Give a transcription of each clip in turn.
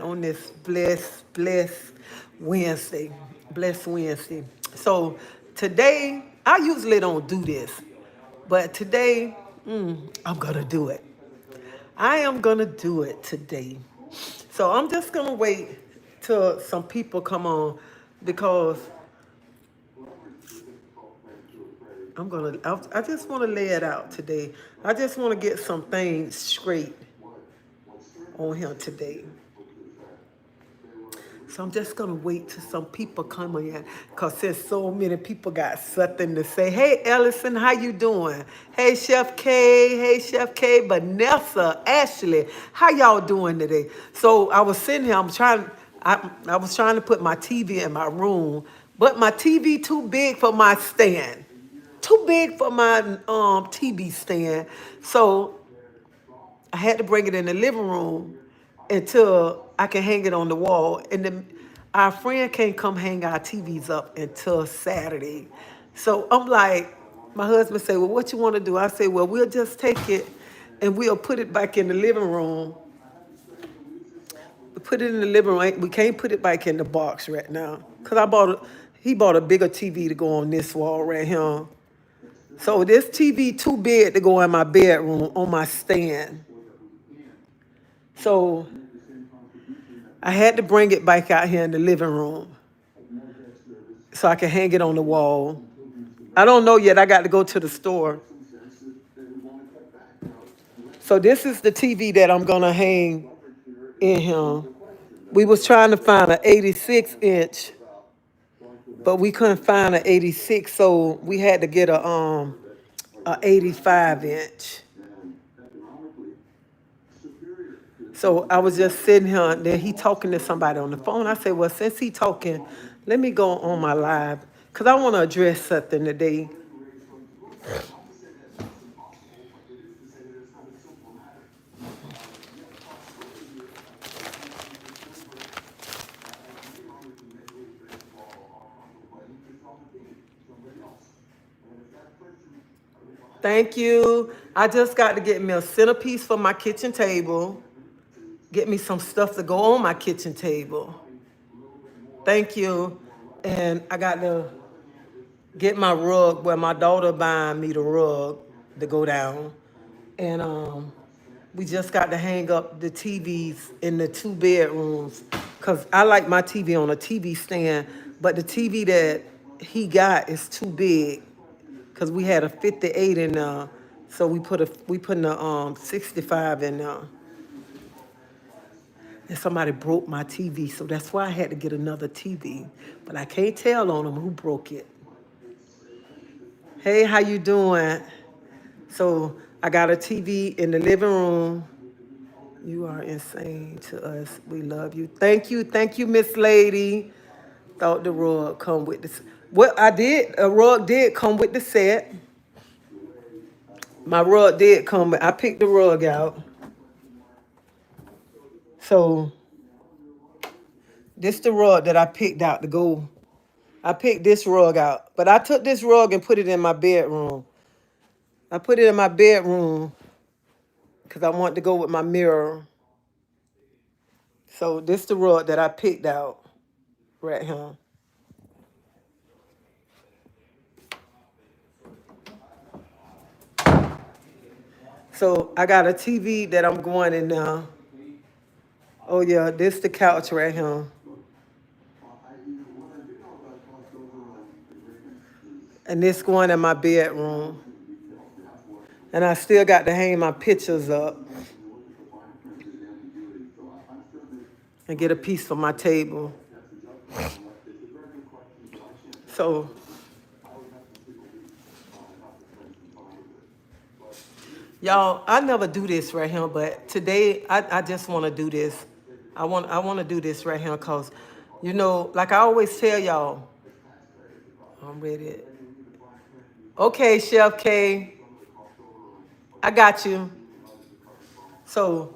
on this blessed Wednesday. Blessed Wednesday. So today, I usually don't do this, but today, I'm gonna do it. I am gonna do it today. So I'm just gonna wait till some people come on because I just wanna lay it out today. I just wanna get some things straight on him today. So I'm just gonna wait till some people come in, cause there's so many people got something to say. Hey Ellison, how you doing? Hey Chef K, hey Chef K, Vanessa, Ashley, how y'all doing today? So I was sitting here, I was trying to put my TV in my room, but my TV too big for my stand. Too big for my TV stand. So I had to bring it in the living room until I can hang it on the wall. Our friend can't come hang our TVs up until Saturday. So I'm like, my husband said, well, what you want to do? I say, well, we'll just take it and we'll put it back in the living room. We put it in the living room. We can't put it back in the box right now. Because he bought a bigger TV to go on this wall right here. So this TV too big to go in my bedroom on my stand. So I had to bring it back out here in the living room so I can hang it on the wall. I don't know yet. I got to go to the store. So this is the TV that I'm gonna hang in here. We was trying to find an 86-inch, but we couldn't find an 86, so we had to get a 85-inch. So I was just sitting here, and then he talking to somebody on the phone. I said, well, since he talking, let me go on my live, because I want to address something today. Thank you. I just got to get me a centerpiece for my kitchen table. Get me some stuff to go on my kitchen table. Thank you. And I got to get my rug where my daughter buying me the rug to go down. And we just got to hang up the TVs in the two bedrooms because I like my TV on a TV stand, but the TV that he got is too big because we had a 58 in there, so we put in a 65 in there. And somebody broke my TV, so that's why I had to get another TV. But I can't tell on them who broke it. Hey, how you doing? So I got a TV in the living room. You are insane to us. We love you. Thank you, Miss Lady. Thought the rug come with this. Well, I did. A rug did come with the set. My rug did come, but I picked the rug out. So this the rug that I picked out to go. I picked this rug out, but I took this rug and put it in my bedroom. I put it in my bedroom because I wanted to go with my mirror. So this the rug that I picked out right here. So I got a TV that I'm going in now. Oh yeah, this the couch right here. And this going in my bedroom. And I still got to hang my pictures up and get a piece for my table. So y'all, I never do this right here, but today I just want to do this. I want to do this right here because, you know, like I always tell y'all, I'm ready. Okay, Chef K, I got you. So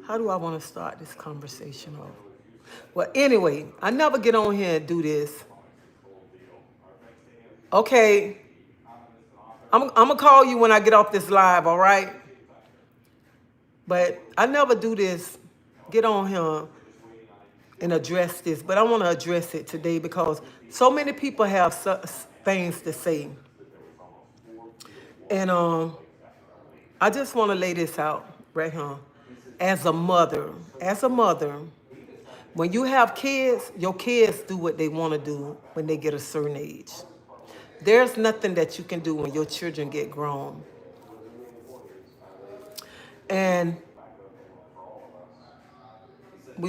how do I want to start this conversation off? Well, anyway, I never get on here and do this. Okay, I'm going to call you when I get off this live, all right? But I never do this, get on here and address this, but I want to address it today because so many people have things to say. And I just want to lay this out right here. As a mother, when you have kids, your kids do what they want to do when they get a certain age. There's nothing that you can do when your children get grown. And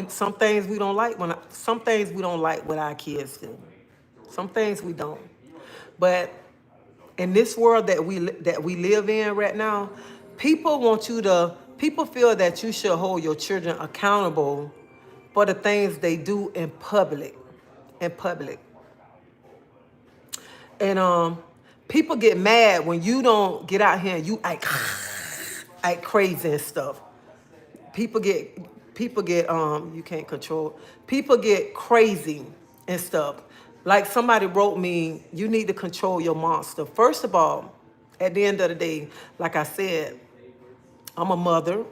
some things we don't like some things we don't like what our kids do. Some things we don't. But in this world that we live in right now, people feel that you should hold your children accountable for the things they do in public. In public. And people get mad when you don't get out here and you act crazy and stuff. People get you can't control. People get crazy and stuff. Like somebody wrote me, you need to control your monster. First of all, at the end of the day, like I said, I'm a mother.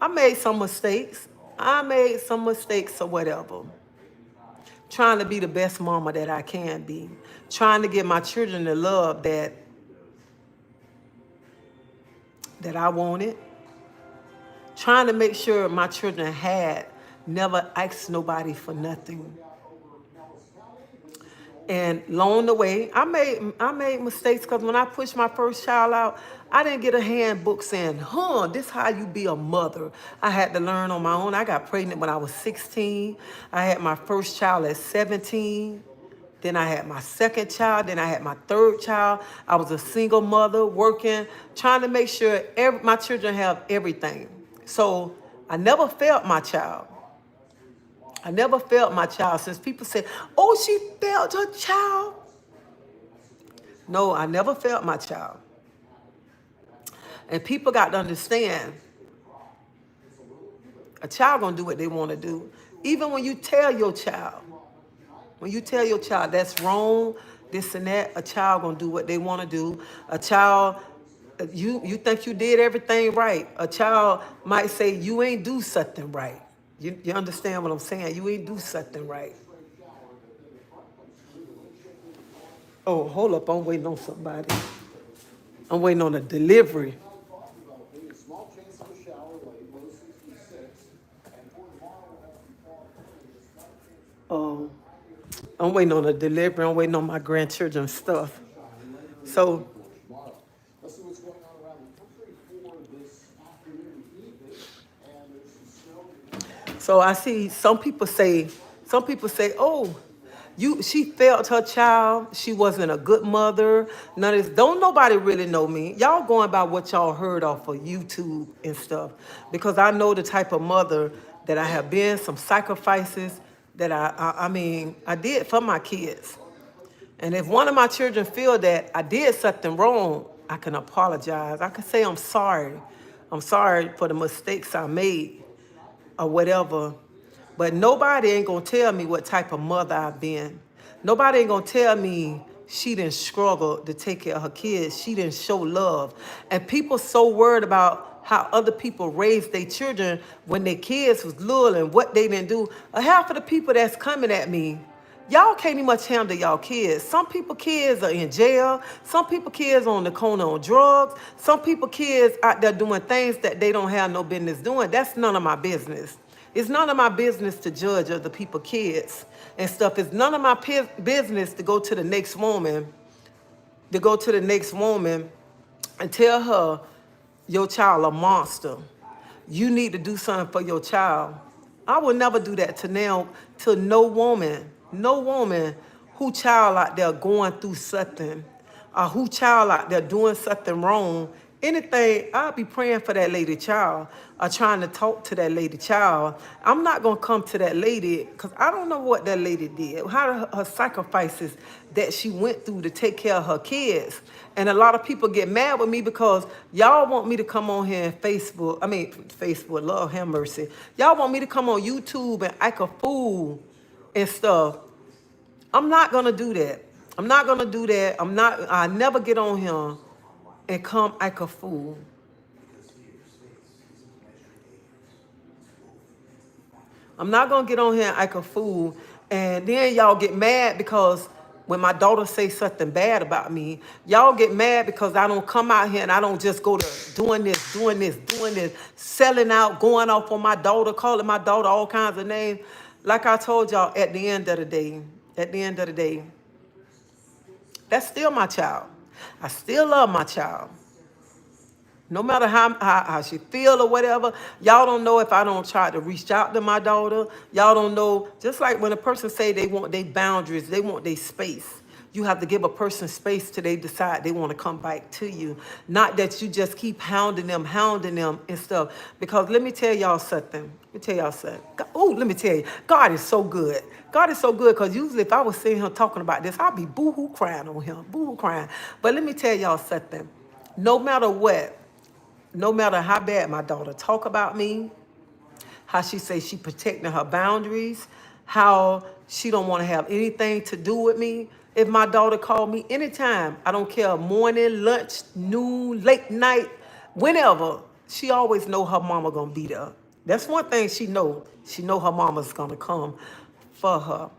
I made some mistakes or whatever. Trying to be the best mama that I can be. Trying to give my children the love that I wanted. Trying to make sure my children had never asked nobody for nothing. And along the way, I made mistakes because when I pushed my first child out, I didn't get a handbook saying, this how you be a mother. I had to learn on my own. I got pregnant when I was 16. I had my first child at 17. Then I had my second child. Then I had my third child. I was a single mother working, trying to make sure my children have everything. So I never failed my child. I never failed my child. Since people say, oh, she failed her child. No, I never failed my child. And people got to understand, a child gonna do what they want to do. Even when you tell your child, that's wrong, this and that, a child gonna do what they want to do. A child, you think you did everything right. A child might say you ain't do something right. You understand what I'm saying? You ain't do something right. Oh, hold up. I'm waiting on somebody. I'm waiting on a delivery. I'm waiting on a delivery. I'm waiting on my grandchildren's stuff. So I see some people say, oh, she failed her child. She wasn't a good mother. None of this. Don't nobody really know me. Y'all going by what y'all heard off of YouTube and stuff. Because I know the type of mother that I have been, some sacrifices that I did for my kids. And if one of my children feel that I did something wrong, I can apologize. I can say I'm sorry. I'm sorry for the mistakes I made or whatever. But nobody ain't gonna tell me what type of mother I've been. Nobody ain't gonna tell me she didn't struggle to take care of her kids. She didn't show love. And people so worried about how other people raised their children when their kids was little and what they didn't do. Half of the people that's coming at me, y'all can't even much handle y'all kids. Some people kids are in jail. Some people kids on the corner on drugs. Some people kids out there doing things that they don't have no business doing. That's none of my business. It's none of my business to judge other people's kids and stuff. It's none of my business to go to the next woman, and tell her your child a monster. You need to do something for your child. I will never do that to no woman who child out there going through something, or who child out there doing something wrong. Anything, I'll be praying for that lady child or trying to talk to that lady child. I'm not going to come to that lady because I don't know what that lady did, how her sacrifices that she went through to take care of her kids. And a lot of people get mad with me because y'all want me to come on here and Facebook, Lord have mercy. Y'all want me to come on YouTube and act a fool and stuff. I'm not going to do that. I never get on here and come act a fool. I'm not gonna get on here and act a fool, and then y'all get mad because when my daughter say something bad about me, y'all get mad because I don't come out here and I don't just go to doing this, selling out, going off on my daughter, calling my daughter all kinds of names. Like I told y'all, at the end of the day, that's still my child. I still love my child. No matter how she feel or whatever, y'all don't know if I don't try to reach out to my daughter. Y'all don't know. Just like when a person say they want their boundaries, they want their space. You have to give a person space till they decide they want to come back to you. Not that you just keep hounding them and stuff. Because let me tell y'all something. Let me tell you. God is so good. God is so good because usually if I was sitting here talking about this, I'd be boo-hoo crying on him. Boo-hoo crying. But let me tell y'all something. No matter what, no matter how bad my daughter talk about me, how she say she protecting her boundaries, how she don't want to have anything to do with me. If my daughter called me anytime, I don't care, morning, lunch, noon, late night, whenever, she always know her mama gonna be there. That's one thing she know. She know her mama's gonna come for her.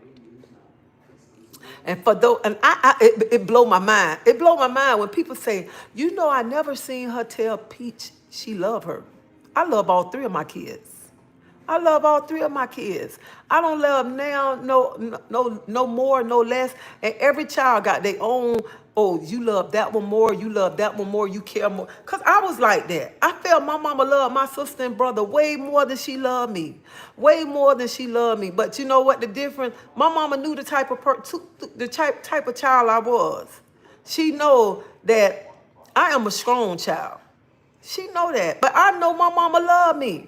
And for those, and it blow my mind. It blow my mind when people say, you know, I never seen her tell Peach she love her. I love all three of my kids. I love all three of my kids. I don't love now, no more, no less. And every child got their own. Oh, you love that one more. You love that one more. You care more. Cause I was like that. I felt my mama loved my sister and brother way more than she loved me. Way more than she loved me. But you know what the difference? My mama knew the type of type of child I was. She know that I am a strong child. She know that. But I know my mama loved me.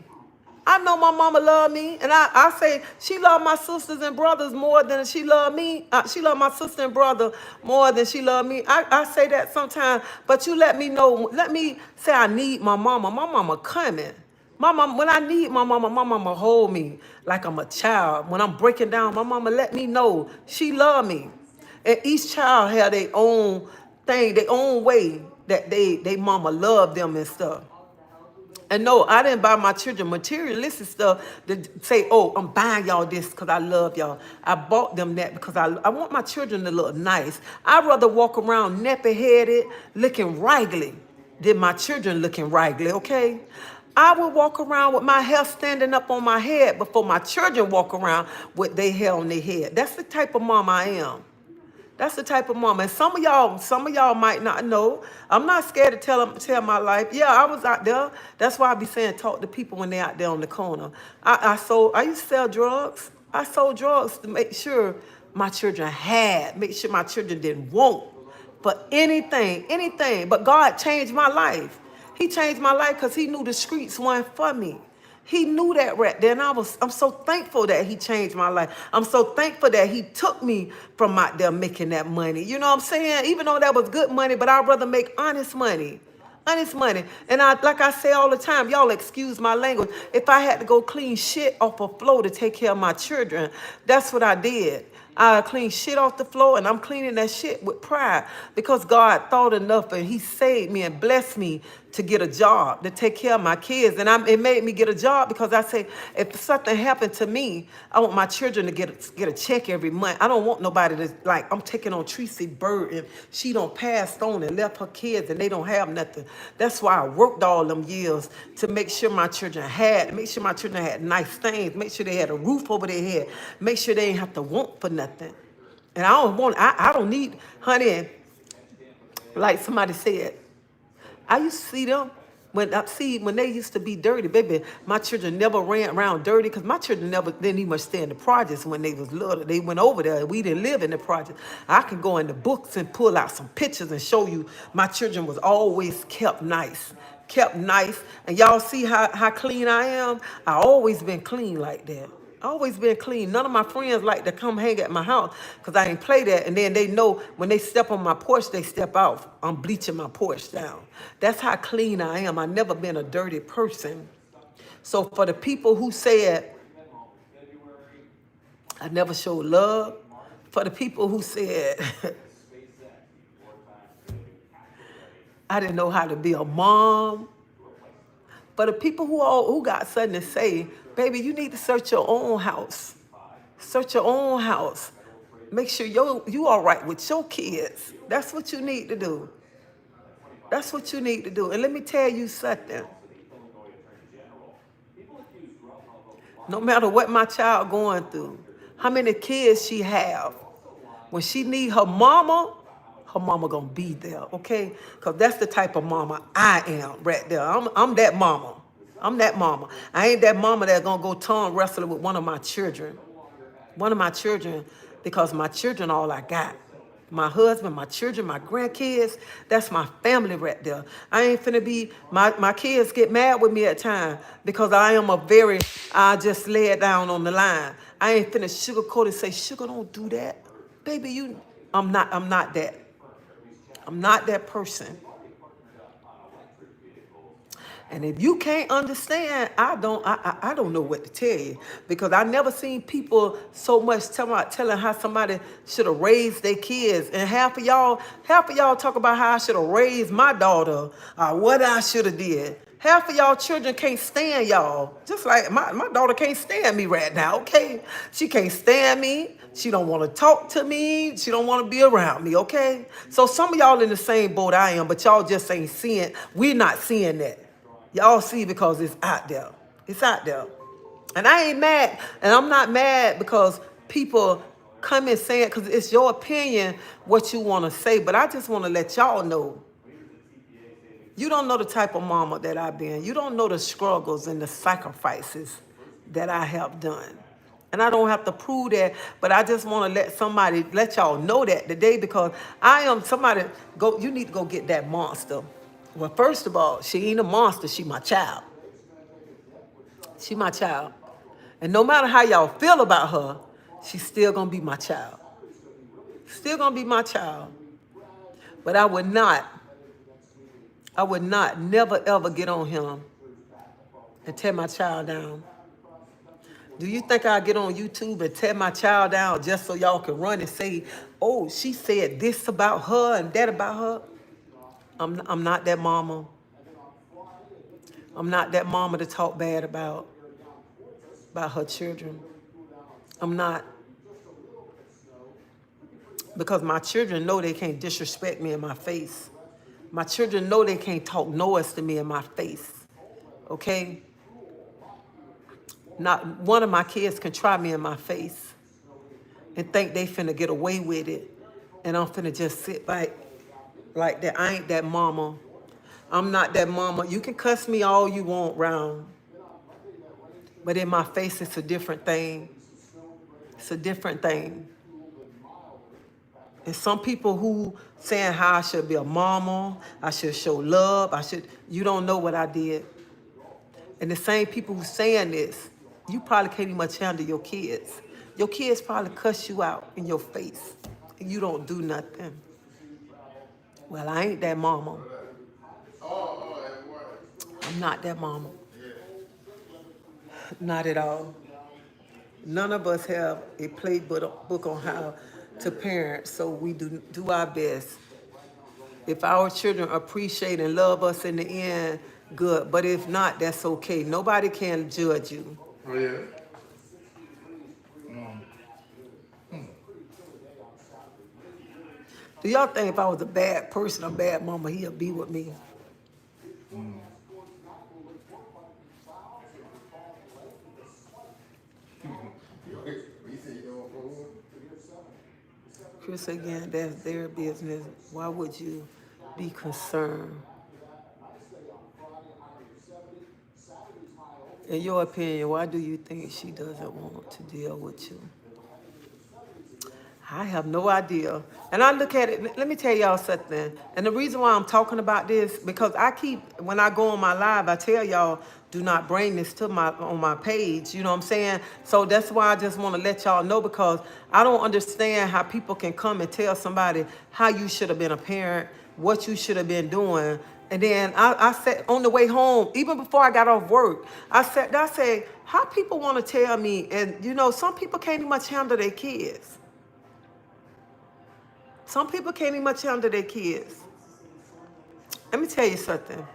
I know my mama love me, and I say she love my sisters and brothers more than she love me. She love my sister and brother more than she love me. I say that sometimes, but you let me know. Let me say I need my mama. My mama coming. My mama, when I need my mama hold me like I'm a child. When I'm breaking down, my mama let me know she love me. And each child have their own thing, their own way that they mama love them and stuff. And no, I didn't buy my children materialistic stuff to say, oh, I'm buying y'all this because I love y'all. I bought them that because I want my children to look nice. I'd rather walk around nappy-headed, looking raggedy, than my children looking raggedy, okay? I would walk around with my hair standing up on my head before my children walk around with their hair on their head. That's the type of mom I am. That's the type of mom. And some of y'all might not know. I'm not scared to tell my life. Yeah, I was out there. That's why I be saying talk to people when they out there on the corner. I used to sell drugs. I sold drugs to make sure my children make sure my children didn't want for anything. But God changed my life. He changed my life because he knew the streets weren't for me. He knew that right there. And I'm so thankful that he changed my life. I'm so thankful that he took me from out there making that money. You know what I'm saying? Even though that was good money, but I'd rather make honest money. Honest money. And like I say all the time, y'all excuse my language. If I had to go clean shit off a floor to take care of my children, that's what I did. I clean shit off the floor, and I'm cleaning that shit with pride because God thought enough and he saved me and blessed me to get a job, to take care of my kids. And it made me get a job because I say, if something happened to me, I want my children to get a check every month. I don't want nobody to, like, I'm taking on Treasie Bird and she don't passed on and left her kids and they don't have nothing. That's why I worked all them years to make sure my children had nice things, make sure they had a roof over their head, make sure they didn't have to want for nothing. And I don't need, honey, like somebody said, I used to see them when they used to be dirty, baby. My children never ran around dirty because my children didn't even stay in the projects when they was little. They went over there. We didn't live in the projects. I can go in the books and pull out some pictures and show you my children was always kept nice. And y'all see how clean I am? I always been clean like that. Always been clean. None of my friends like to come hang at my house because I ain't play that. And then they know when they step on my porch, they step out. I'm bleaching my porch down. That's how clean I am. I've never been a dirty person. So for the people who said I never showed love, for the people who said I didn't know how to be a mom, For the people who got something to say, baby, you need to search your own house. Search your own house. Make sure you all right with your kids. That's what you need to do. That's what you need to do. And let me tell you something. No matter what my child going through, how many kids she have, when she need her mama gonna be there, okay? Because that's the type of mama I am right there. I'm that mama. I'm that mama. I ain't that mama that gonna go tongue wrestling with one of my children. One of my children, because my children all I got. My husband, my children, my grandkids, that's my family right there. I ain't finna be, my kids get mad with me at times because I just lay it down on the line. I ain't finna sugarcoat and say, sugar, don't do that. Baby, I'm not that. I'm not that person. And if you can't understand, I don't know what to tell you, because I never seen people so much telling how somebody should have raised their kids, and half of y'all talk about how I should have raised my daughter, or what I should have did. Half of y'all children can't stand y'all, just like my daughter can't stand me right now. Okay, she can't stand me. She don't want to talk to me. She don't want to be around me. Okay, so some of y'all in the same boat I am, but y'all just ain't seeing. We're not seeing that. Y'all see, because it's out there. It's out there. And I ain't mad. And I'm not mad because people come and say it, because it's your opinion what you want to say. But I just want to let y'all know, you don't know the type of mama that I've been. You don't know the struggles and the sacrifices that I have done. And I don't have to prove that, but I just want to let y'all know that today, because I am somebody, you need to go get that monster. Well, first of all, she ain't a monster. She my child. She my child. And no matter how y'all feel about her, she's still going to be my child. Still going to be my child. But I would not, never, ever get on him and tear my child down. Do you think I'll get on YouTube and tear my child down just so y'all can run and say, oh, she said this about her and that about her? I'm not that mama. I'm not that mama to talk bad about her children. I'm not. Because my children know they can't disrespect me in my face. My children know they can't talk noise to me in my face. Okay? Not one of my kids can try me in my face and think they finna get away with it. And I'm finna just sit back like that. I ain't that mama. I'm not that mama. You can cuss me all you want round, but in my face, it's a different thing. It's a different thing. And some people who saying how I should be a mama, I should show love, you don't know what I did. And the same people who saying this, you probably can't even much handle your kids. Your kids probably cuss you out in your face, and you don't do nothing. Well, I ain't that mama. I'm not that mama. Not at all. None of us have a playbook on how to parent, so we do our best. If our children appreciate and love us in the end, good. But if not, that's okay. Nobody can judge you. Oh, yeah. Do y'all think if I was a bad person, a bad mama, he'll be with me? Chris, again, that's their business. Why would you be concerned? In your opinion, why do you think she doesn't want to deal with you? I have no idea. And I look at it, let me tell y'all something. And the reason why I'm talking about this, because when I go on my live, I tell y'all, do not bring this to on my page. You know what I'm saying? So that's why I just want to let y'all know, because I don't understand how people can come and tell somebody how you should have been a parent, what you should have been doing. And then I said on the way home, even before I got off work, I said, how people want to tell me, and some people can't even much handle their kids. Some people can't even much handle their kids. Let me tell you something.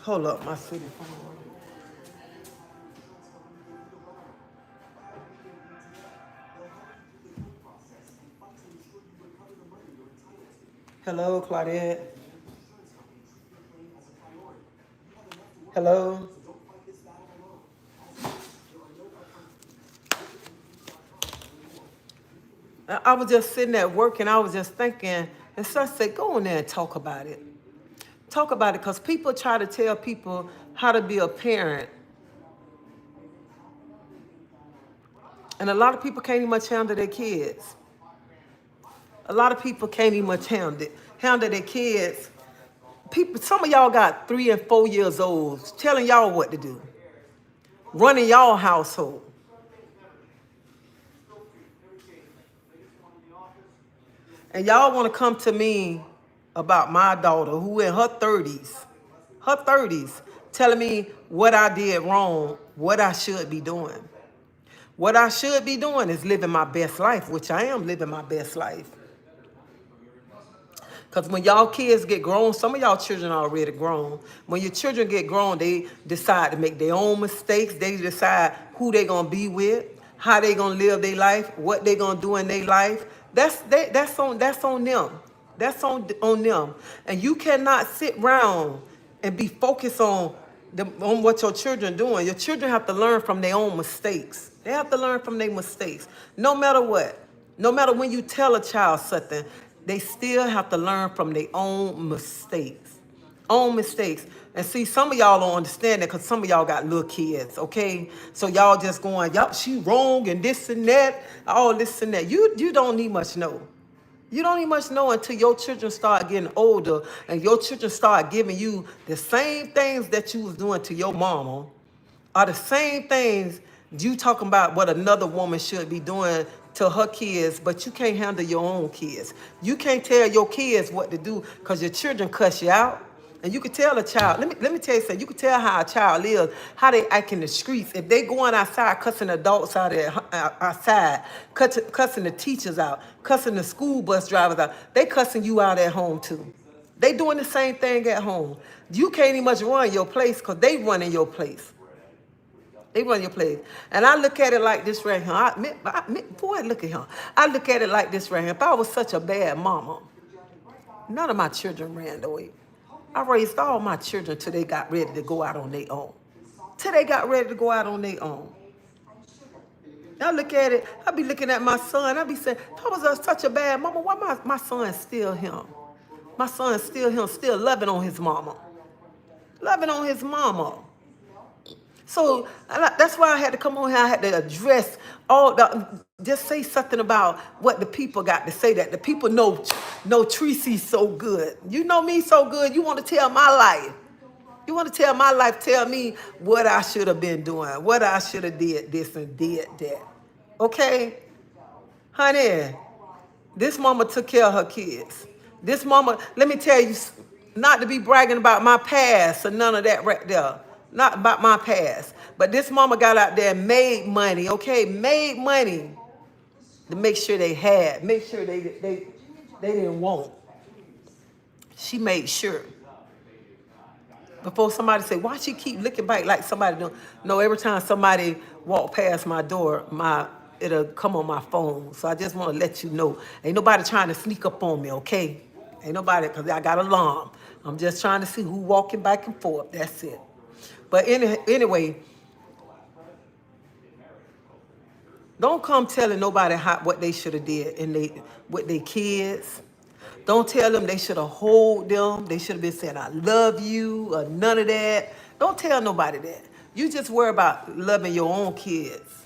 Hold up, my city phone. Hello, Claudette. Hello. I was just sitting at work and I was just thinking, and so I said, go in there and talk about it. Talk about it, because people try to tell people how to be a parent. And a lot of people can't even much handle their kids. A lot of people can't even much handle their kids. People, some of y'all got 3 and 4 years olds telling y'all what to do, running y'all household. And y'all want to come to me about my daughter who in her 30s, telling me what I did wrong, what I should be doing. What I should be doing is living my best life, which I am living my best life. Because when y'all kids get grown, some of y'all children are already grown. When your children get grown, they decide to make their own mistakes. They decide who they going to be with, how they going to live their life, what they going to do in their life. That's on them. That's on them. And you cannot sit around and be focused on what your children doing. Your children have to learn from their own mistakes. They have to learn from their mistakes. No matter what. No matter when you tell a child something, they still have to learn from their own mistakes. Own mistakes. And see, some of y'all don't understand that because some of y'all got little kids, okay? So y'all just going, yup, she wrong and this and that, all this and that. You don't need much know. You don't need much know until your children start getting older and your children start giving you the same things that you was doing to your mama, are the same things you talking about what another woman should be doing to her kids, but you can't handle your own kids. You can't tell your kids what to do because your children cuss you out. And you can tell a child, let me tell you something, you can tell how a child lives, how they act in the streets. If they going outside cussing adults out there, outside, cussing the teachers out, cussing the school bus drivers out, they cussing you out at home too. They doing the same thing at home. You can't even much run your place because they running your place. They run your place. And I look at it like this right here. Boy, look at him. I look at it like this right here. If I was such a bad mama, none of my children ran away. I raised all my children till they got ready to go out on their own. Till they got ready to go out on their own. I look at it, I be looking at my son, I be saying, if I was such a bad mama, why my son still him? My son still him, still loving on his mama. Loving on his mama. So that's why I had to come on here. I had to address just say something about what the people got to say, that the people know treasie so good. You know me so good. You want to tell my life. You want to tell my life, tell me what I should have been doing, what I should have did this and did that. Okay? Honey, this mama took care of her kids. This mama, let me tell you, not to be bragging about my past or none of that right there. Not about my past. But this mama got out there and made money, okay? Made money to make sure they had, make sure they didn't want. She made sure. Before somebody say, why she keep looking back like somebody doing? No, every time somebody walk past my door, it'll come on my phone. So I just want to let you know, ain't nobody trying to sneak up on me, okay? Ain't nobody, because I got alarm. I'm just trying to see who walking back and forth. That's it. But anyway, don't come telling nobody what they should have did with their kids. Don't tell them they should have hold them. They should have been saying, I love you, or none of that. Don't tell nobody that. You just worry about loving your own kids,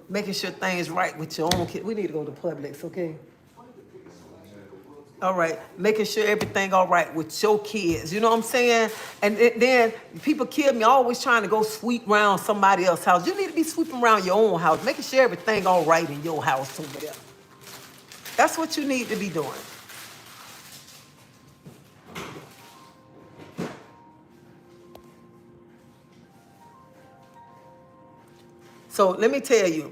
making sure things right with your own kids. We need to go to Publix, okay? All right, making sure everything all right with your kids. You know what I'm saying? And then people kill me always trying to go sweep around somebody else's house. You need to be sweeping around your own house, making sure everything all right in your house over there. That's what you need to be doing. So let me tell you,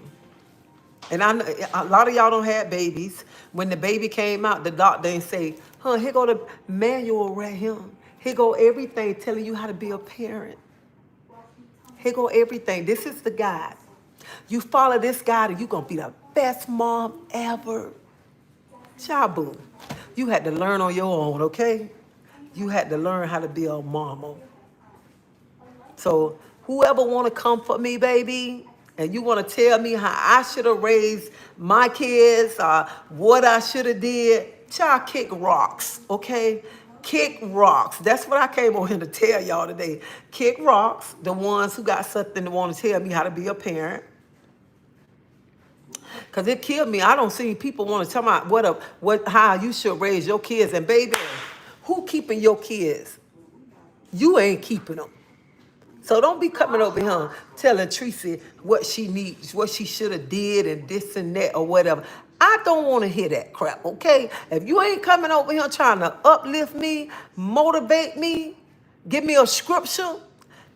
and I know a lot of y'all don't have babies. When the baby came out, the doctor didn't say, here go the manual right here. Here go everything telling you how to be a parent. Here go everything. This is the guide. You follow this guide and you're going to be the best mom ever. Chabu. You had to learn on your own, okay? You had to learn how to be a mama. So whoever want to come for me, baby, and you want to tell me how I should have raised my kids or what I should have did, child, kick rocks, okay? Kick rocks. That's what I came on here to tell y'all today. Kick rocks, the ones who got something to want to tell me how to be a parent. Because it killed me. I don't see people want to tell me how you should raise your kids. And baby, who keeping your kids? You ain't keeping them. So don't be coming over here telling Treasie what she needs, what she should have did and this and that or whatever. I don't want to hear that crap, okay? If you ain't coming over here trying to uplift me, motivate me, give me a scripture,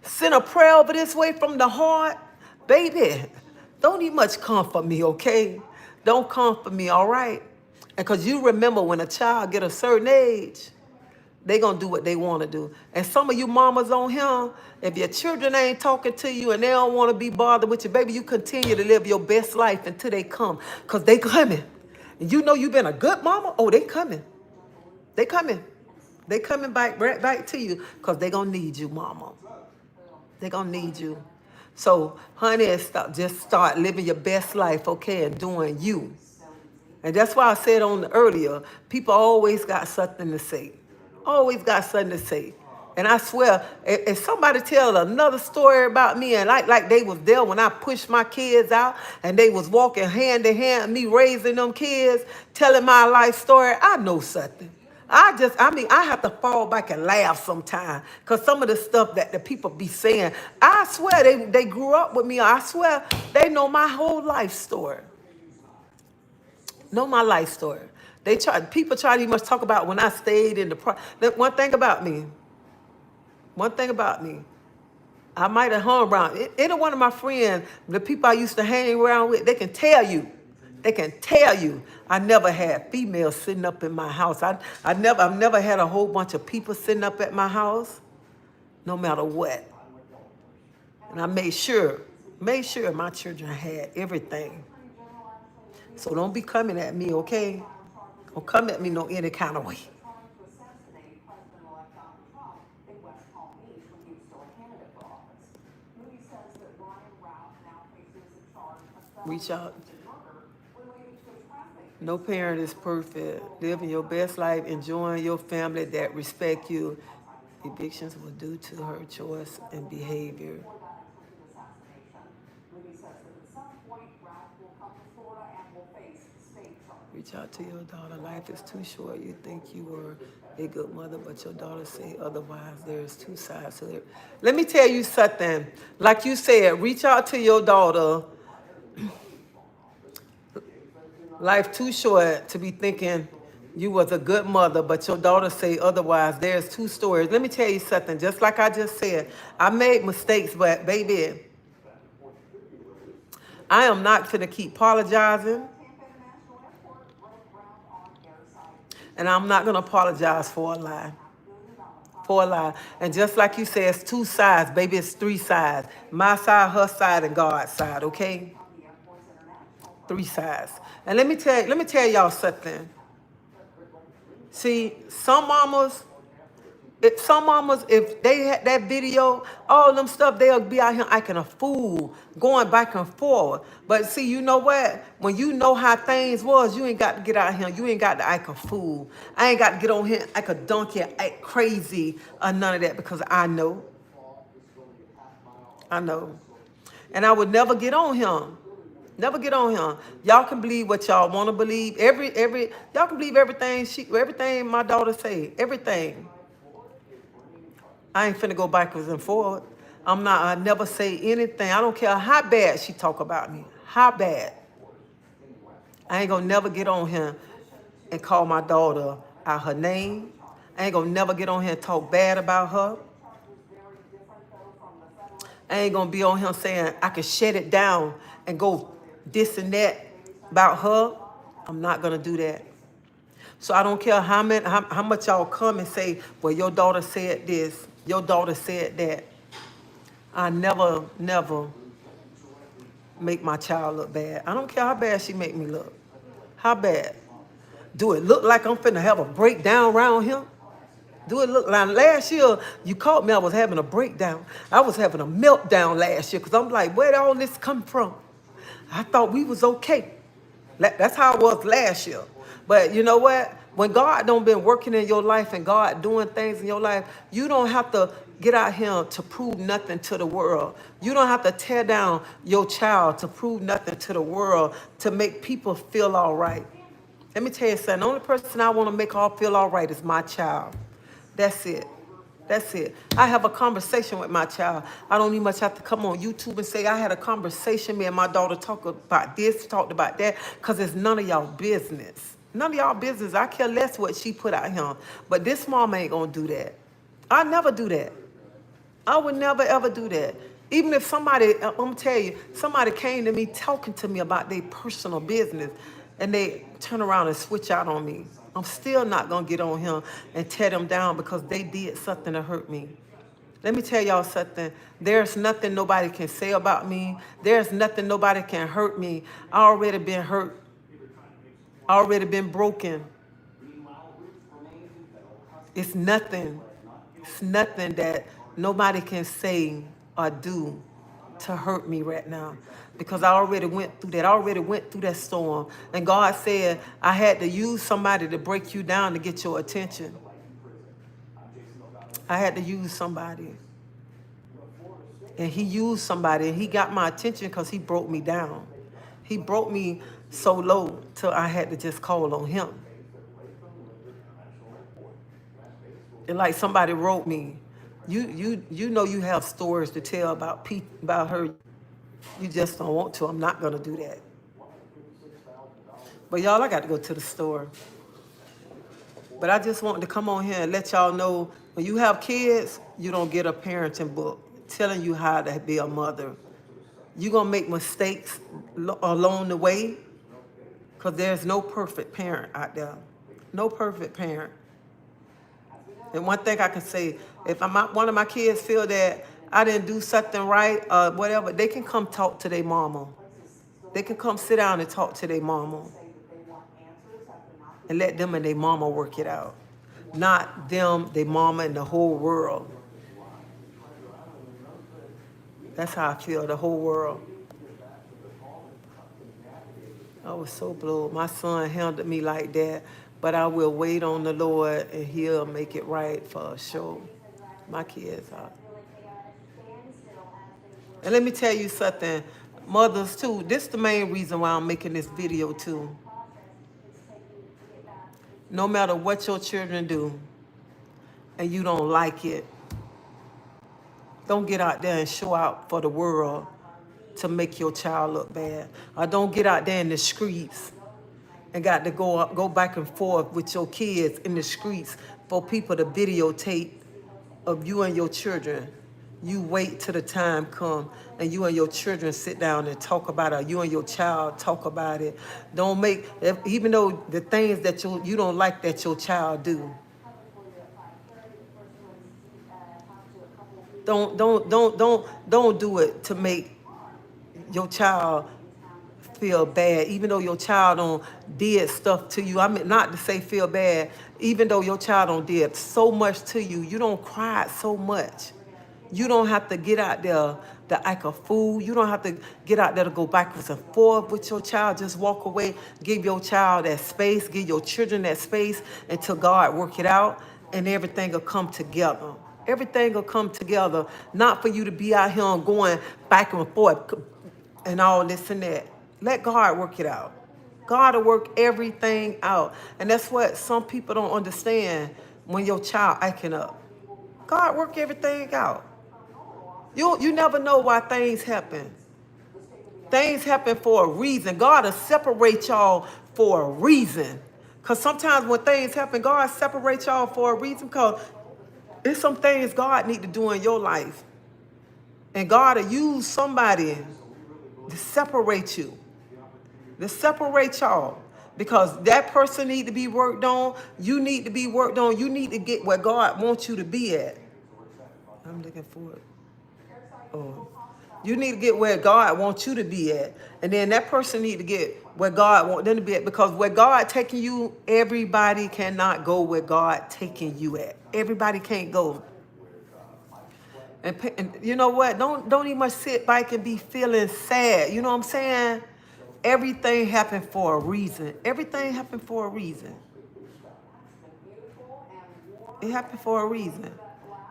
send a prayer over this way from the heart, baby, don't need much come for me, okay? Don't come for me, all right? And because you remember when a child get a certain age, they gonna do what they want to do. And some of you mamas on here, if your children ain't talking to you and they don't want to be bothered with you, baby, you continue to live your best life until they come. Because they coming. And you know you've been a good mama. Oh, they coming. They coming. They coming back right back to you because they gonna need you, mama. They gonna need you. So, honey, just start living your best life, okay, and doing you. And that's why I said on earlier, people always got something to say. Always got something to say. And I swear, if somebody tell another story about me, and like they was there when I pushed my kids out, and they was walking hand in hand, me raising them kids, telling my life story, I know something. I have to fall back and laugh sometimes, because some of the stuff that the people be saying, I swear they grew up with me. I swear they know my whole life story. Know my life story. People try to even talk about when I stayed in the one thing about me, I might have hung around. Any one of my friends, the people I used to hang around with, they can tell you. I never had females sitting up in my house. I've never had a whole bunch of people sitting up at my house, no matter what. And I made sure my children had everything. So don't be coming at me, okay? Don't come at me no any kind of way. Reach out. No parent is perfect. Living your best life, enjoying your family that respect you. Evictions were due to her choice and behavior. Reach out to your daughter. Life is too short. You think you were a good mother, but your daughter say otherwise. There's two sides to it. Let me tell you something. Like you said, reach out to your daughter. Life too short to be thinking you was a good mother, but your daughter say otherwise. There's two stories. Let me tell you something. Just like I just said, I made mistakes, but baby, I am not finna keep apologizing. And I'm not going to apologize for a lie. For a lie. And just like you said, it's two sides, baby. It's three sides. My side, her side, and God's side, okay? Three sides. And let me tell y'all something. See, some mamas, if they had that video, all them stuff, they'll be out here acting a fool, going back and forth. But see, you know what? When you know how things was, you ain't got to get out here. You ain't got to act a fool. I ain't got to get on here, act a donkey, act crazy, or none of that, because I know. And I would never get on him. Never get on him. Y'all can believe what y'all want to believe. Y'all can believe everything my daughter say. Everything. I ain't finna go backwards and forward. I never say anything. I don't care how bad she talk about me. How bad. I ain't gonna never get on here and call my daughter out her name. I ain't gonna never get on here and talk bad about her. I ain't gonna be on here saying I can shut it down and go this and that about her. I'm not gonna do that. So I don't care how much y'all come and say, well, your daughter said this, your daughter said that. I never make my child look bad. I don't care how bad she make me look. How bad? Do it look like I'm finna have a breakdown around him? Do it look like last year you caught me? I was having a breakdown. I was having a meltdown last year because I'm like, where did all this come from? I thought we was okay. That's how it was last year. But you know what? When God don't been working in your life and God doing things in your life, you don't have to get out here to prove nothing to the world. You don't have to tear down your child to prove nothing to the world to make people feel all right. Let me tell you something. The only person I want to make all feel all right is my child. That's it. That's it. I have a conversation with my child. I don't even much have to come on YouTube and say I had a conversation. Me and my daughter talked about this, talked about that, because it's none of y'all business. None of y'all business. I care less what she put out here. But this mama ain't going to do that. I never do that. I would never, ever do that. Even if somebody, I'm going to tell you, somebody came to me talking to me about their personal business and they turn around and switch out on me, I'm still not going to get on him and tear them down because they did something to hurt me. Let me tell y'all something. There's nothing nobody can say about me. There's nothing nobody can hurt me. I already been hurt. I already been broken. It's nothing. It's nothing that nobody can say or do to hurt me right now because I already went through that. I already went through that storm. And God said I had to use somebody to break you down to get your attention. I had to use somebody. And he used somebody and he got my attention because he broke me down. He broke me so low till I had to just call on him. And like somebody wrote me, you know you have stories to tell about her. You just don't want to. I'm not going to do that. But y'all, I got to go to the store. But I just wanted to come on here and let y'all know when you have kids, you don't get a parenting book telling you how to be a mother. You're going to make mistakes along the way because there's no perfect parent out there. No perfect parent. And one thing I can say, if one of my kids feel that I didn't do something right or whatever, they can come talk to their mama. They can come sit down and talk to their mama. And let them and their mama work it out. Not them, their mama, and the whole world. That's how I feel, the whole world. I was so blue. My son handled me like that. But I will wait on the Lord and he'll make it right for sure. My kids are. And let me tell you something, mothers too, this is the main reason why I'm making this video too. No matter what your children do and you don't like it, don't get out there and show out for the world to make your child look bad. Or don't get out there in the streets and got to go back and forth with your kids in the streets for people to videotape of you and your children. You wait till the time come and you and your children sit down and talk about it. You and your child talk about it. Don't make, even though the things that you don't like that your child do. Don't do it to make your child feel bad, even though your child don't did stuff to you. I mean, not to say feel bad, even though your child don't did so much to you, you don't cry so much. You don't have to get out there to act a fool. You don't have to get out there to go backwards and forth with your child. Just walk away, give your child that space, give your children that space until God work it out and everything will come together. Everything will come together, not for you to be out here and going back and forth and all this and that. Let God work it out. God will work everything out. And that's what some people don't understand when your child acting up. God work everything out. You never know why things happen. Things happen for a reason. God will separate y'all for a reason. Because sometimes when things happen, God separates y'all for a reason because there's some things God need to do in your life. And God will use somebody to separate you. To separate y'all. Because that person need to be worked on. You need to be worked on. You need to get where God wants you to be at. I'm looking for it. Oh. You need to get where God wants you to be at. And then that person need to get where God wants them to be at. Because where God taking you, everybody cannot go where God taking you at. Everybody can't go. And you know what? Don't even sit back and be feeling sad. You know what I'm saying? Everything happened for a reason. Everything happened for a reason. It happened for a reason.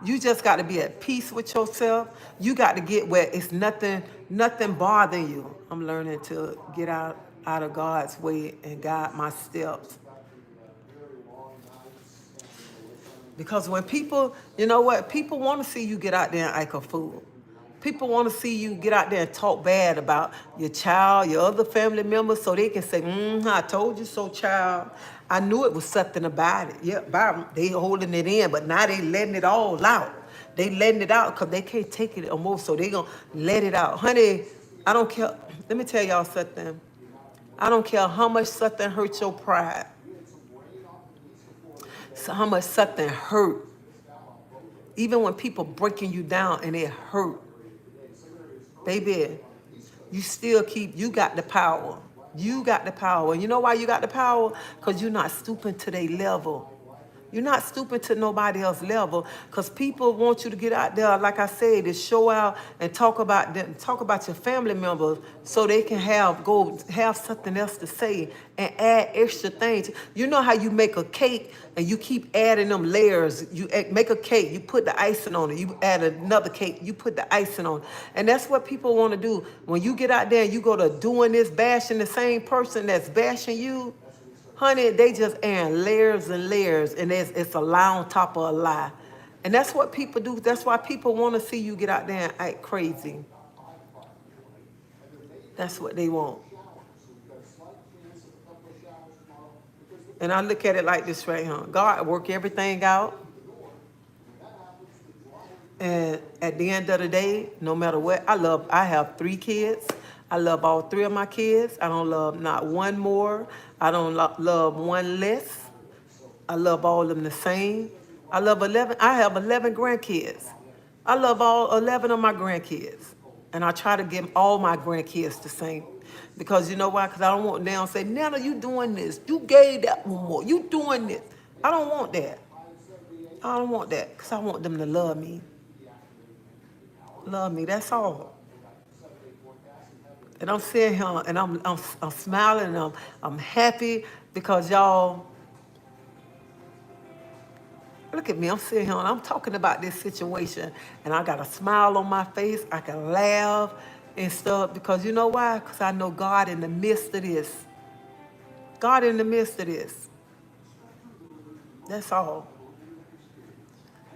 You just got to be at peace with yourself. You got to get where it's nothing bothering you. I'm learning to get out of God's way and guide my steps. Because when people, you know what, people want to see you get out there and act a fool. People want to see you get out there and talk bad about your child, your other family members, so they can say, I told you so, child. I knew it was something about it. Yeah, they holding it in, but now they letting it all out. They letting it out because they can't take it no more, so they going to let it out. Honey, I don't care. Let me tell y'all something. I don't care how much something hurts your pride. So how much something hurt. Even when people breaking you down and it hurt. Baby, you got the power. You got the power. You know why you got the power? Because you're not stooping to their level. You're not stooping to nobody else's level because people want you to get out there, like I said, to show out and talk about them, talk about your family members so they can have something else to say and add extra things. You know how you make a cake and you keep adding them layers. You make a cake, you put the icing on it. You add another cake, you put the icing on it. And that's what people want to do. When you get out there and you go to doing this, bashing the same person that's bashing you, honey, they just adding layers and layers, and it's a lie on top of a lie. And that's what people do. That's why people want to see you get out there and act crazy. That's what they want. And I look at it like this right here. God work everything out. And at the end of the day, no matter what, I have 3 kids. I love all 3 of my kids. I don't love not one more. I don't love one less. I love all of them the same. I have 11 grandkids. I love all 11 of my grandkids. And I try to give all my grandkids the same. Because you know why? Because I don't want them to say, Nana, you doing this. You gave that one more. You doing this. I don't want that. I don't want that. Because I want them to love me. Love me, that's all. And I'm sitting here and I'm smiling and I'm happy because y'all look at me. I'm sitting here and I'm talking about this situation and I got a smile on my face. I can laugh and stuff because you know why? Because I know God in the midst of this. God in the midst of this. That's all.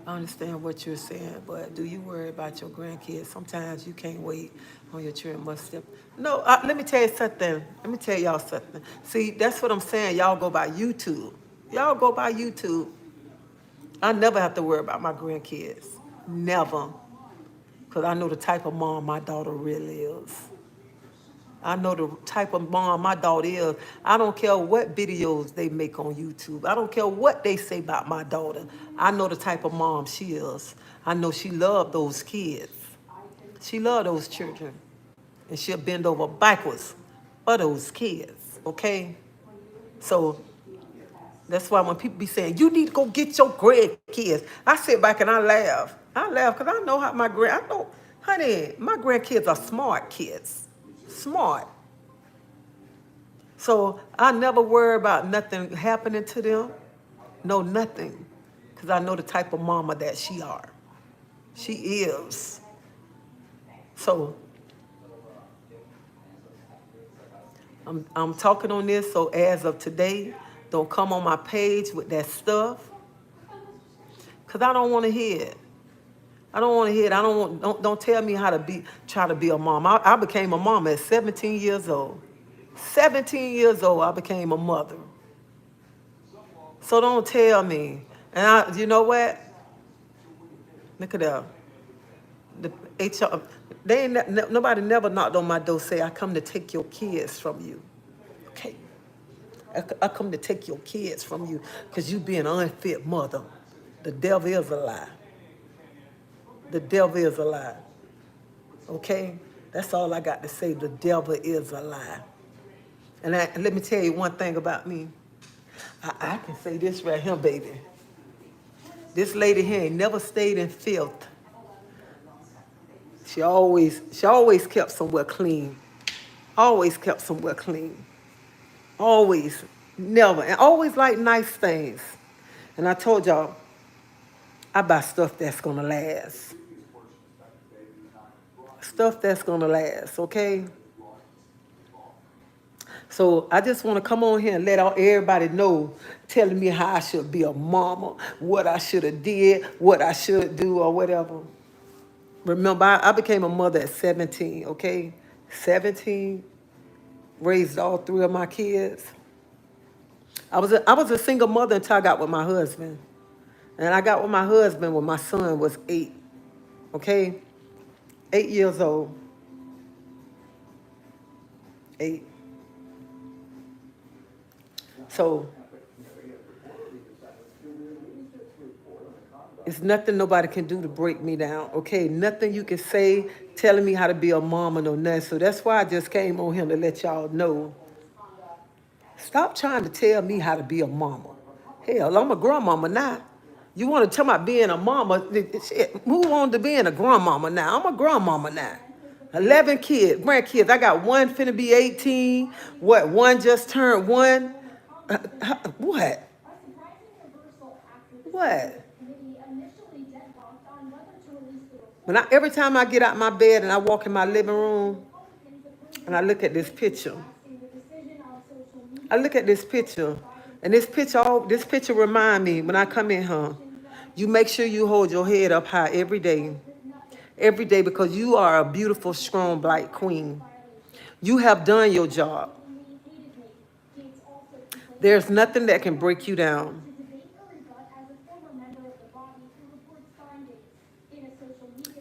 I understand what you're saying, but do you worry about your grandkids? Sometimes you can't wait on your children must step. No, let me tell you something. Let me tell y'all something. See, that's what I'm saying. Y'all go by YouTube. Y'all go by YouTube. I never have to worry about my grandkids. Never. Because I know the type of mom my daughter really is. I know the type of mom my daughter is. I don't care what videos they make on YouTube. I don't care what they say about my daughter. I know the type of mom she is. I know she loved those kids. She loved those children. And she'll bend over backwards for those kids, okay? So that's why when people be saying, you need to go get your grandkids, I sit back and I laugh. I laugh because I know how honey, my grandkids are smart kids. Smart. So I never worry about nothing happening to them. No, nothing. Because I know the type of mama that she are. She is. So I'm talking on this, so as of today, don't come on my page with that stuff. Because I don't want to hear it. I don't want to hear it. Don't tell me how to try to be a mom. I became a mom at 17 years old. 17 years old, I became a mother. So don't tell me. And you know what? Look at that. The HR, nobody never knocked on my door say, I come to take your kids from you. Okay. I come to take your kids from you because you be an unfit mother. The devil is a lie. The devil is a lie. Okay? That's all I got to say. The devil is a lie. And let me tell you one thing about me. I can say this right here, baby. This lady here ain't never stayed in filth. She always kept somewhere clean. Always kept somewhere clean. Always, never, and always like nice things. And I told y'all, I buy stuff that's gonna last. Stuff that's gonna last, okay? So I just want to come on here and let everybody know, telling me how I should be a mama, what I should have did, what I should do, or whatever. Remember, I became a mother at 17, okay? 17, raised all three of my kids. I was a single mother until I got with my husband. And I got with my husband when my son was 8, okay? 8 years old. 8. So, it's nothing nobody can do to break me down, okay? Nothing you can say telling me how to be a mom or no nothing. So that's why I just came on here to let y'all know. Stop trying to tell me how to be a mama. Hell, I'm a grandmama now. You want to tell me about being a mama? Shit, move on to being a grandmama now. I'm a grandmama now. 11 kids, grandkids. I got one finna be 18. What? One just turned 1. What? What? Every time I get out my bed and I walk in my living room and I look at this picture, and this picture remind me when I come in here, you make sure you hold your head up high every day, because you are a beautiful, strong black queen. You have done your job. There's nothing that can break you down.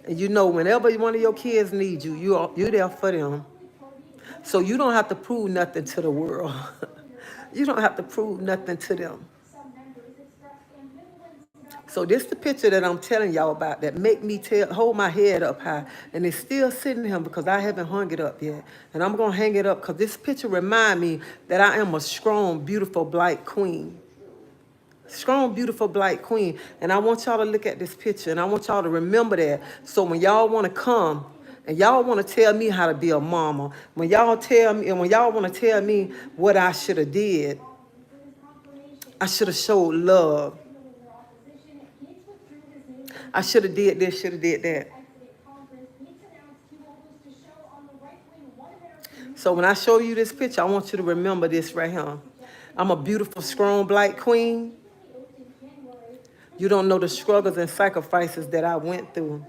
And you know, whenever one of your kids needs you, you're there for them. So you don't have to prove nothing to the world. You don't have to prove nothing to them. So this the picture that I'm telling y'all about that make me hold my head up high. And it's still sitting here because I haven't hung it up yet. And I'm going to hang it up because this picture remind me that I am a strong, beautiful black queen. Strong, beautiful black queen. And I want y'all to look at this picture and I want y'all to remember that. So when y'all want to come and y'all want to tell me how to be a mama, when y'all want to tell me what I should have did, I should have showed love. I should have did this, should have did that. So when I show you this picture, I want you to remember this right here. I'm a beautiful, strong black queen. You don't know the struggles and sacrifices that I went through.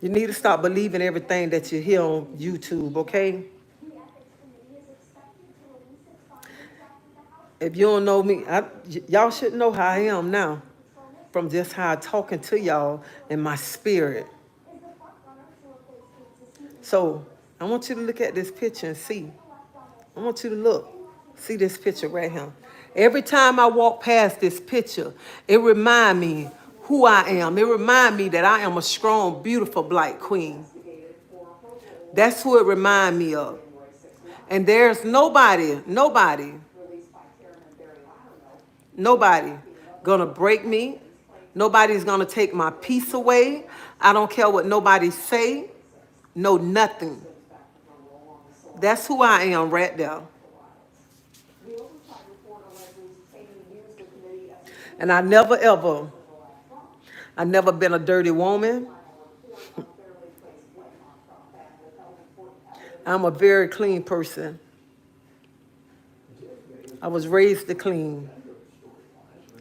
You need to stop believing everything that you hear on YouTube, okay? If you don't know me, y'all should know how I am now from just how I'm talking to y'all in my spirit. So I want you to look at this picture and see. I want you to look. See this picture right here. Every time I walk past this picture, it reminds me who I am. It reminds me that I am a strong, beautiful black queen. That's who it reminds me of. And there's nobody gonna break me. Nobody's gonna take my peace away. I don't care what nobody say. No, nothing. That's who I am right there. And I never been a dirty woman. I'm a very clean person. I was raised to clean.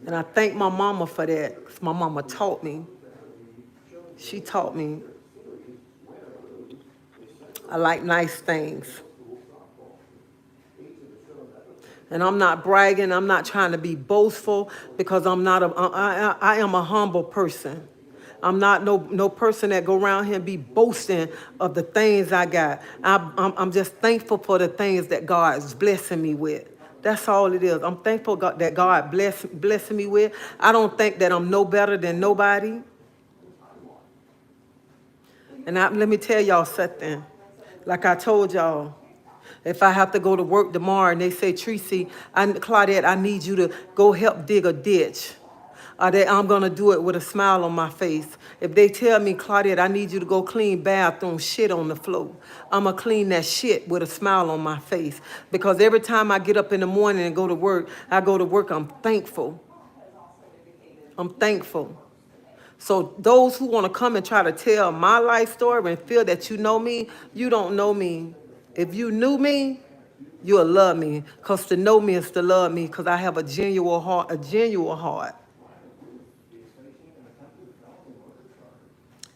And I thank my mama for that, 'cause my mama taught me. She taught me. I like nice things. And I'm not bragging, I'm not trying to be boastful because I am a humble person. I'm not no person that go around here and be boasting of the things I got. I'm just thankful for the things that God is blessing me with. That's all it is. I'm thankful that God blessing me with. I don't think that I'm no better than nobody. And let me tell y'all something. Like I told y'all, if I have to go to work tomorrow and they say, Treacy, Claudette, I need you to go help dig a ditch. I'm going to do it with a smile on my face. If they tell me, Claudette, I need you to go clean bathroom shit on the floor, I'm going to clean that shit with a smile on my face. Because every time I get up in the morning and go to work, I'm thankful. I'm thankful. So those who want to come and try to tell my life story and feel that you know me, you don't know me. If you knew me, you'll love me. Because to know me is to love me, because I have a genuine heart.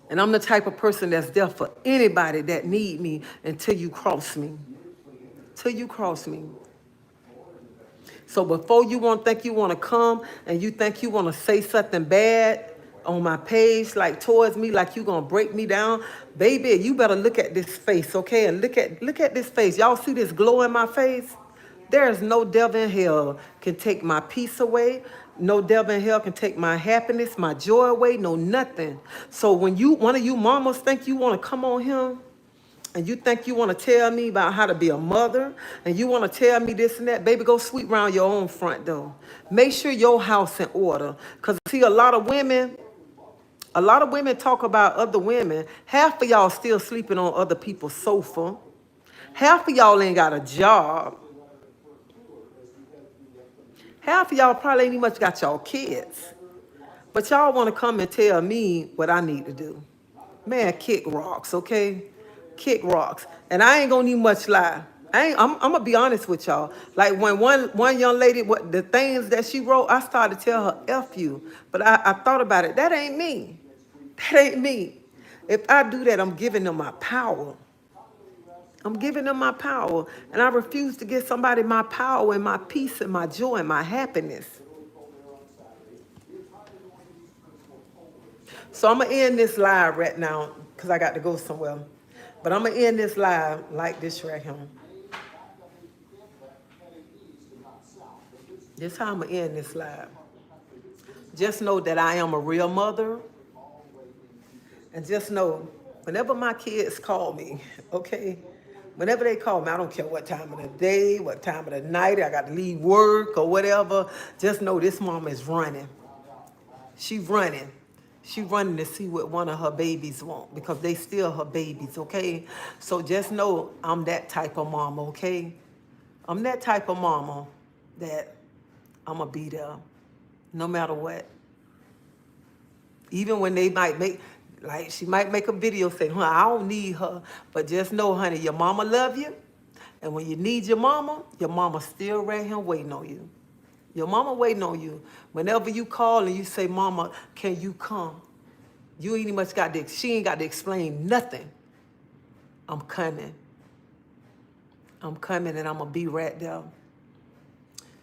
And I'm the type of person that's there for anybody that need me until you cross me. Till you cross me. So before you think you want to come and you think you want to say something bad on my page, like towards me, like you going to break me down, baby, you better look at this face, okay? And look at this face. Y'all see this glow in my face? There is no devil in hell can take my peace away. No devil in hell can take my happiness, my joy away, no nothing. So when one of you mamas think you want to come on here, and you think you want to tell me about how to be a mother, and you want to tell me this and that, baby, go sweep around your own front door. Make sure your house in order. Because see, a lot of women talk about other women. Half of y'all still sleeping on other people's sofa. Half of y'all ain't got a job. Half of y'all probably ain't even much got y'all kids. But y'all want to come and tell me what I need to do. Man, kick rocks, okay? Kick rocks. And I ain't gonna need much lie. I'm gonna be honest with y'all. Like when one young lady, the things that she wrote, I started to tell her, F you. But I thought about it. That ain't me. That ain't me. If I do that, I'm giving them my power. I'm giving them my power. And I refuse to give somebody my power and my peace and my joy and my happiness. So I'm going to end this live right now because I got to go somewhere. But I'm going to end this live like this right here. This is how I'm going to end this live. Just know that I am a real mother. And just know, whenever my kids call me, okay, whenever they call me, I don't care what time of the day, what time of the night, I got to leave work or whatever. Just know this mama is running. She running. She running to see what one of her babies want because they still her babies, okay? So just know I'm that type of mama, okay? I'm that type of mama that I'm going to be there no matter what. Even when they might make, like she might make a video saying, I don't need her. But just know, honey, your mama love you. And when you need your mama still right here waiting on you. Your mama waiting on you. Whenever you call and you say, Mama, can you come? You ain't much she ain't got to explain nothing. I'm coming. I'm coming and I'm going to be right there.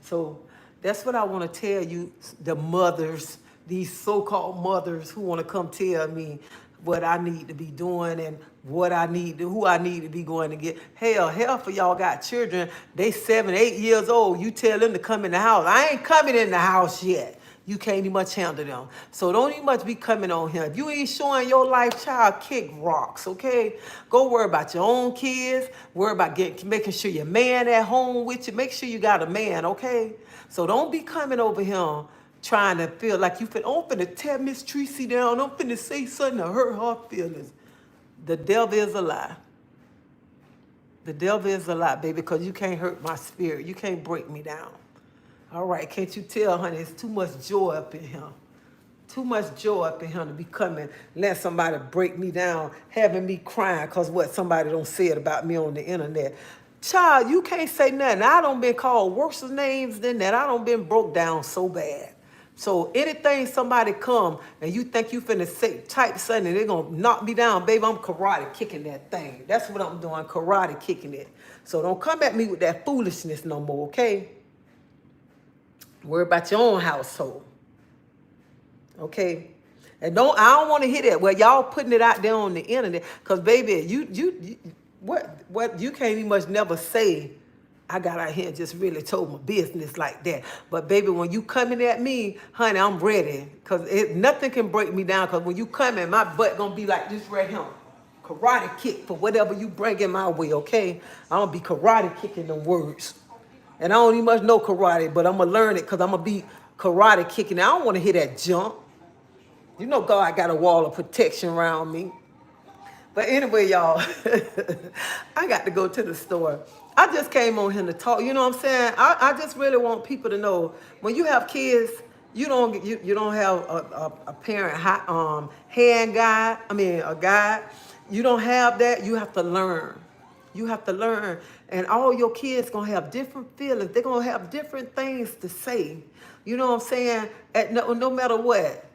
So that's what I want to tell you, the mothers, these so-called mothers who want to come tell me what I need to be doing and who I need to be going to get. Hell for y'all got children. They 7, 8 years old. You tell them to come in the house. I ain't coming in the house yet. You can't even much handle them. So don't even much be coming on here. If you ain't showing your life, child, kick rocks, okay? Go worry about your own kids. Worry about making sure your man at home with you. Make sure you got a man, okay? So don't be coming over here trying to feel like I'm finna tear Miss Treacy down. I'm finna say something to hurt her feelings. The devil is a lie. The devil is a lie, baby, because you can't hurt my spirit. You can't break me down. All right, can't you tell, honey, it's too much joy up in here. Too much joy up in here to be coming, let somebody break me down, having me crying because what somebody don't say it about me on the internet. Child, you can't say nothing. I done been called worse names than that. I done been broke down so bad. So anything somebody come and you think you finna type something and they're going to knock me down, baby, I'm karate kicking that thing. That's what I'm doing, karate kicking it. So don't come at me with that foolishness no more, okay? Worry about your own household, okay? And I don't want to hear that. Well, y'all putting it out there on the internet, cause baby, you what you can't even much never say. I got out here and just really told my business like that. But baby, when you coming at me, honey, I'm ready, cause nothing can break me down. Cause when you coming, my butt gonna be like this right here. Karate kick for whatever you bring in my way, okay? I'm gonna be karate kicking them words. And I don't even much know karate, but I'm gonna learn it because I'm gonna be karate kicking. I don't want to hear that jump. You know, God got a wall of protection around me. But anyway, y'all, I got to go to the store. I just came on here to talk. You know what I'm saying? I just really want people to know, when you have kids, you don't have a parent hand guide. I mean, a guide. You don't have that. You have to learn. You have to learn. And all your kids gonna have different feelings. They're gonna have different things to say. You know what I'm saying? No matter what.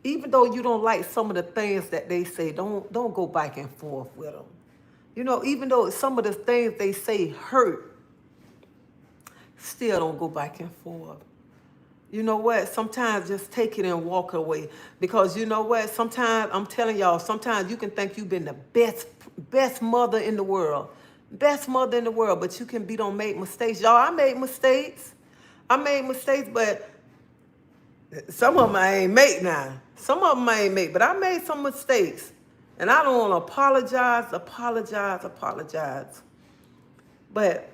Even though you don't like some of the things that they say, don't go back and forth with them. You know, even though some of the things they say hurt, still don't go back and forth. You know what? Sometimes just take it and walk away. Because you know what? Sometimes, I'm telling y'all, sometimes you can think you've been the best mother in the world. Best mother in the world, but you can be don't make mistakes. Y'all, I made mistakes. But some of them I ain't make now. Some of them I ain't make, but I made some mistakes. And I don't want to apologize. But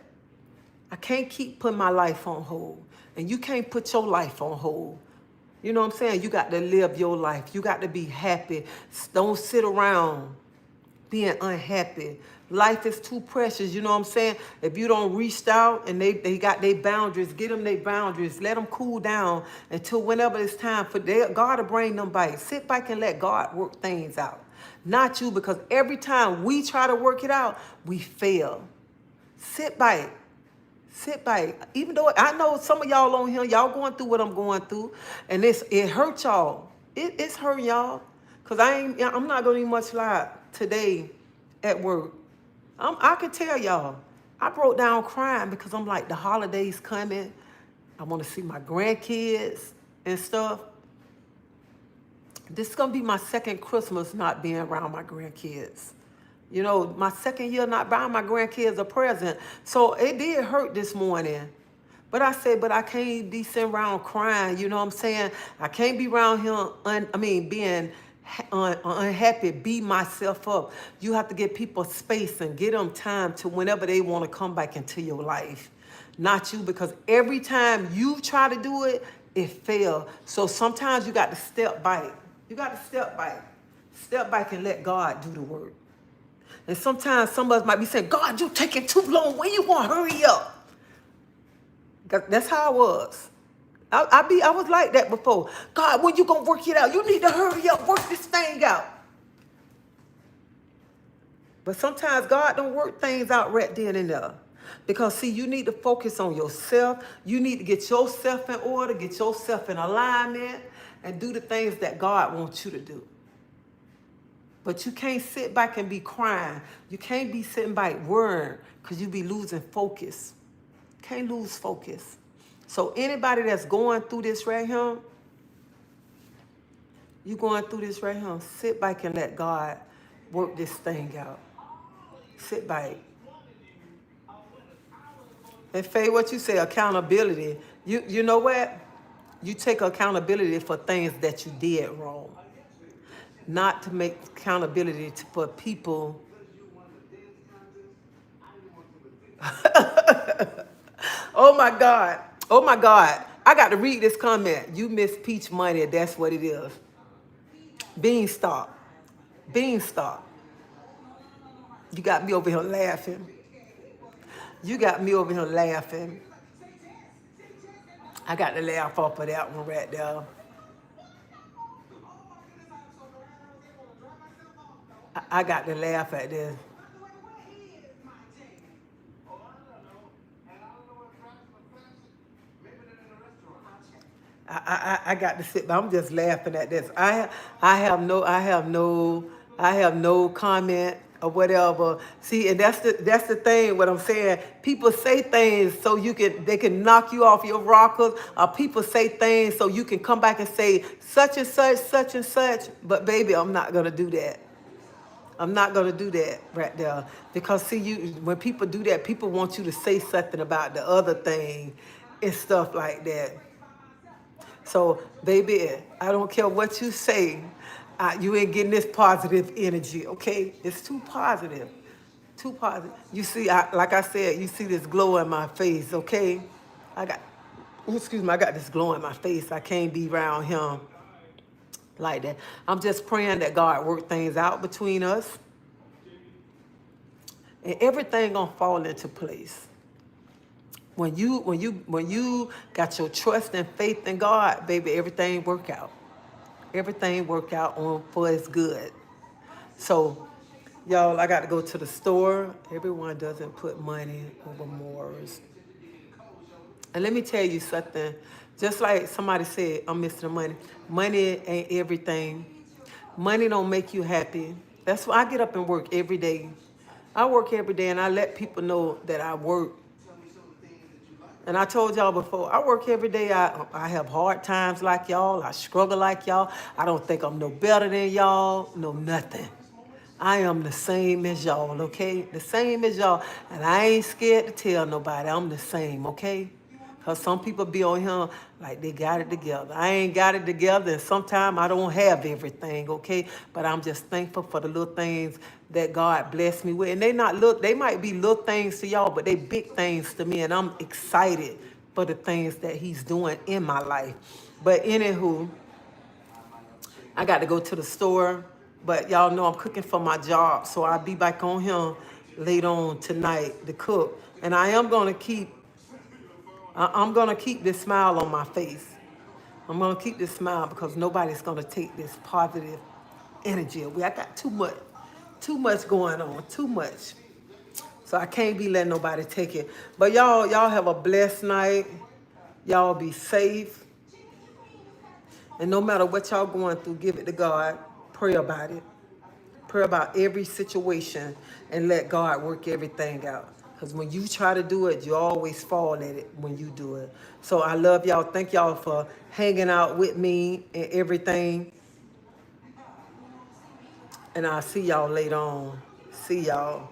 I can't keep putting my life on hold. And you can't put your life on hold. You know what I'm saying? You got to live your life. You got to be happy. Don't sit around being unhappy. Life is too precious, you know what I'm saying? If you don't reach out and they got their boundaries, get them their boundaries, let them cool down until whenever it's time for God to bring them back. Sit back and let God work things out. Not you, because every time we try to work it out, we fail. Sit back. Even though I know some of y'all on here, y'all going through what I'm going through, and it hurt y'all. It's hurt y'all. Because I'm not going to even much lie today at work. I can tell y'all, I broke down crying because I'm like, the holidays coming. I want to see my grandkids and stuff. This is going to be my second Christmas not being around my grandkids. You know, my second year not buying my grandkids a present. So it did hurt this morning. But I said, but I can't be sitting around crying. You know what I'm saying? I can't be around here, being unhappy, beat myself up. You have to give people space and give them time to whenever they want to come back into your life. Not you, because every time you try to do it, it fails. So sometimes you got to step back. Step back and let God do the work. And sometimes some of us might be saying, God, you taking too long. When you gonna hurry up? That's how I was. I was like that before. God, when you gonna work it out? You need to hurry up, work this thing out. But sometimes God don't work things out right then and there. Because see, you need to focus on yourself. You need to get yourself in order, get yourself in alignment, and do the things that God wants you to do. But you can't sit back and be crying. You can't be sitting back worrying, because you be losing focus. Can't lose focus. So anybody that's going through this right here, sit back and let God work this thing out. Sit back. And Faye, what you say, accountability. You know what? You take accountability for things that you did wrong. Not to make accountability for people. Oh my God. I got to read this comment. You miss peach money. That's what it is. Beanstalk. You got me over here laughing. I got to laugh off of that one right there. I got to laugh at this. I got to sit back. I'm just laughing at this. I have no comment. or whatever. See, and that's the thing. What I'm saying, people say things so they can knock you off your rockers, or people say things so you can come back and say such and such, such and such. But baby, I'm not gonna do that. I'm not gonna do that right there, because see, when people do that, people want you to say something about the other thing and stuff like that. So, baby, I don't care what you say. You ain't getting this positive energy, okay? It's too positive. Too positive. You see, like I said, you see this glow in my face, okay? I got, excuse me, I got this glow in my face. I can't be around him like that. I'm just praying that God work things out between us, and everything gonna fall into place. When you got your trust and faith in God, baby, everything work out. Everything work out for its good. So, y'all, I got to go to the store. Everyone doesn't put money over morals. And let me tell you something. Just like somebody said, I'm missing the money. Money ain't everything. Money don't make you happy. That's why I get up and work every day. I work every day, and I let people know that I work. And I told y'all before, I work every day. I have hard times like y'all. I struggle like y'all. I don't think I'm no better than y'all. No nothing. I am the same as y'all, okay? The same as y'all. And I ain't scared to tell nobody I'm the same, okay? Because some people be on here like they got it together. I ain't got it together, and sometimes I don't have everything, okay? But I'm just thankful for the little things that God blessed me with. And they might be little things to y'all, but they big things to me. And I'm excited for the things that he's doing in my life. But anywho, I got to go to the store, but y'all know I'm cooking for my job, so I'll be back on here later on tonight to cook. And I'm gonna keep this smile on my face. I'm gonna keep this smile because nobody's gonna take this positive energy away. I got too much going on, too much. So I can't be letting nobody take it. But y'all have a blessed night. Y'all be safe. And no matter what y'all going through, give it to God. Pray about it. Pray about every situation and let God work everything out. Because when you try to do it, you always fall at it when you do it. So I love y'all. Thank y'all for hanging out with me and everything. And I'll see y'all later on. See y'all.